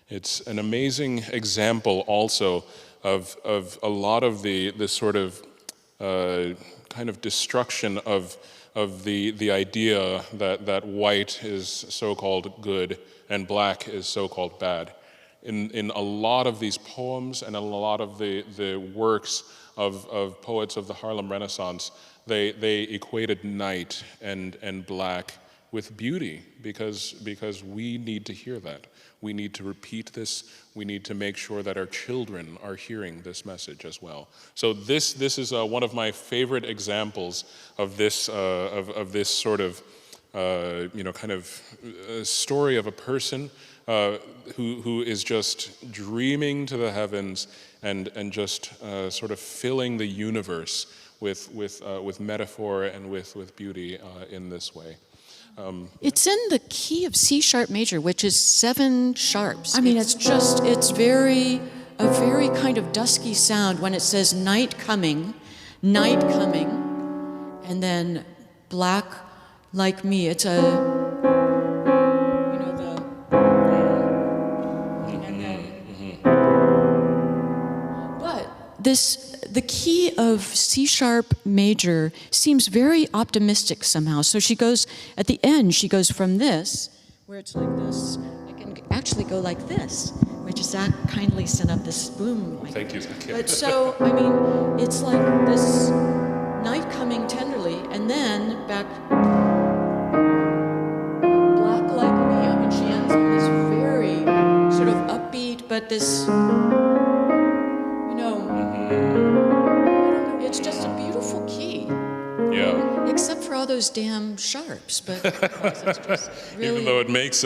It's an amazing example also of a lot of this sort of kind of destruction of the idea that white is so-called good and black is so-called bad. In a lot of these poems and a lot of the works of poets of the Harlem Renaissance, they equated night and black with beauty because we need to hear that. We need to repeat this. We need to make sure that our children are hearing this message as well. So this is one of my favorite examples of this sort of kind of story of a person who is just dreaming to the heavens and just sort of filling the universe with metaphor and with beauty in this way. It's in the key of C sharp major, which is 7 sharps. I mean, it's a very kind of dusky sound when it says night coming, and then black like me. It's a, but the key of C sharp major seems very optimistic somehow. So she goes, at the end, she goes from this, where it's like this, I can actually go like this, which Zach kindly sent up this boom. Thank you, Zach. But so, I mean, it's like this night coming tenderly, and then back, black like me. I mean, she ends on this very sort of upbeat, but this, it's just a beautiful key. Yeah. Except for all those damn sharps, but it's just really... Even though it makes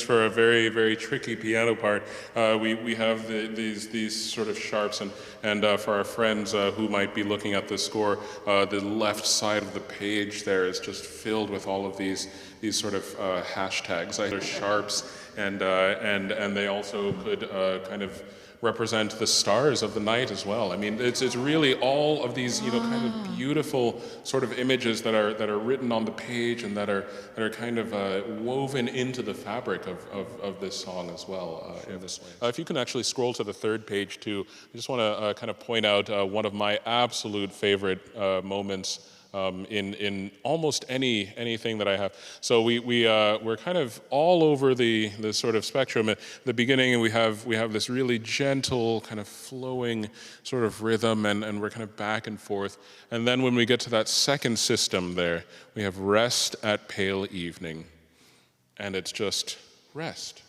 for a very, very tricky piano part, we have these sort of sharps, and for our friends who might be looking at the score, the left side of the page there is just filled with all of these sort of hashtags. They're sharps, and they also could kind of represent the stars of the night as well. I mean, it's really all of these kind of beautiful sort of images that are written on the page and that are kind of woven into the fabric of this song as well in this way. If you can actually scroll to the 3rd page too, I just want to kind of point out one of my absolute favorite moments in almost anything that I have. So we're kind of all over the sort of spectrum. At the beginning, we have this really gentle kind of flowing sort of rhythm, and we're kind of back and forth. And then when we get to that second system there, we have rest at pale evening, and it's just rest.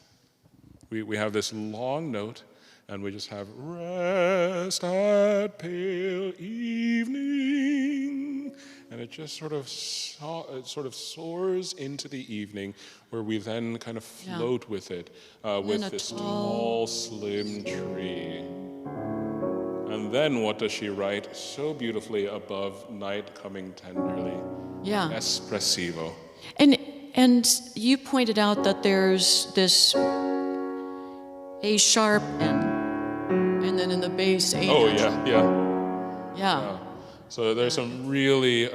We have this long note, and we just have rest at pale evening. And it just sort of soars into the evening, where we then kind of float with it, with this tall, slim tree. And then what does she write so beautifully above night coming tenderly? Yeah. Espressivo. And you pointed out that there's this A sharp and then in the bass A. Oh, yeah. Yeah. So there's some really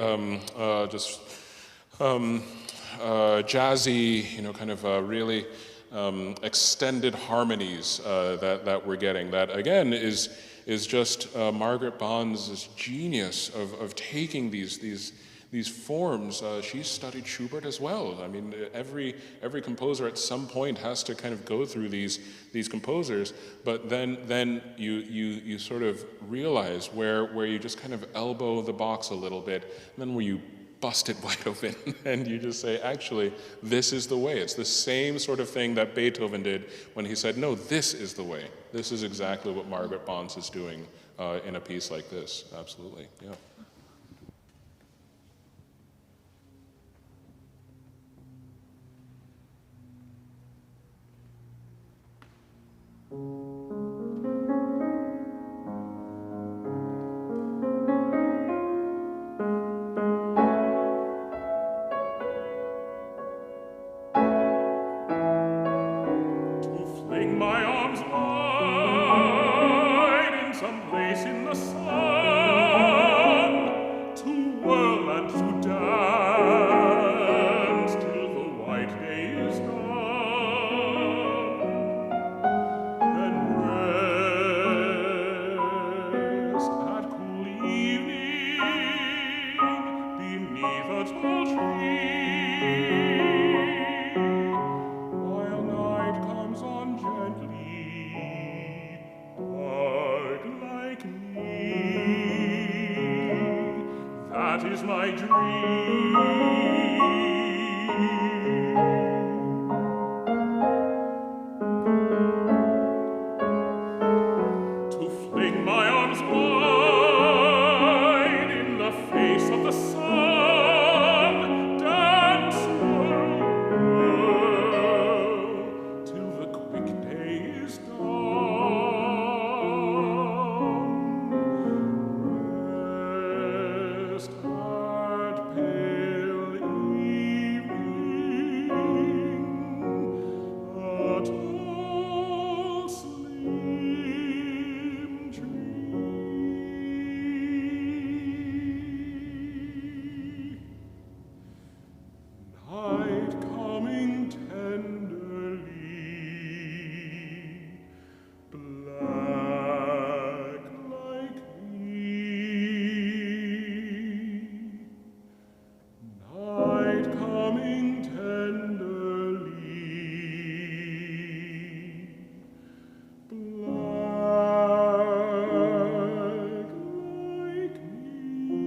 jazzy, kind of really extended harmonies that we're getting. That again is just Margaret Bond's genius of taking these forms. She studied Schubert as well. I mean, every composer at some point has to kind of go through these composers, but then you sort of realize where you just kind of elbow the box a little bit, and then where you bust it wide open, and you just say, actually, this is the way. It's the same sort of thing that Beethoven did when he said, no, this is the way. This is exactly what Margaret Bonds is doing in a piece like this. Absolutely, yeah. my dream. To fling my arms wide in the face of the sun, dance whirl till the quick day is done. Rest, heart, pale evening, a tall slim tree. Night coming tenderly, black like thee. Night coming tenderly, black like me.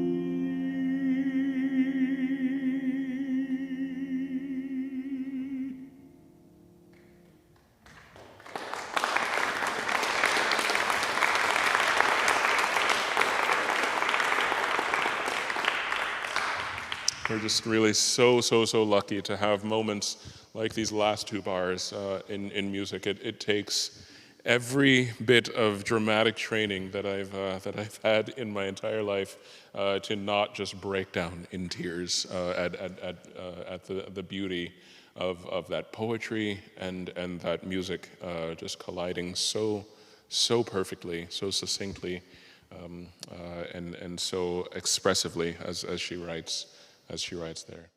We're just really so lucky to have moments like these last two bars in music. It takes every bit of dramatic training that I've had in my entire life to not just break down in tears at the beauty of that poetry and that music just colliding so perfectly, so succinctly, and so expressively as she writes there.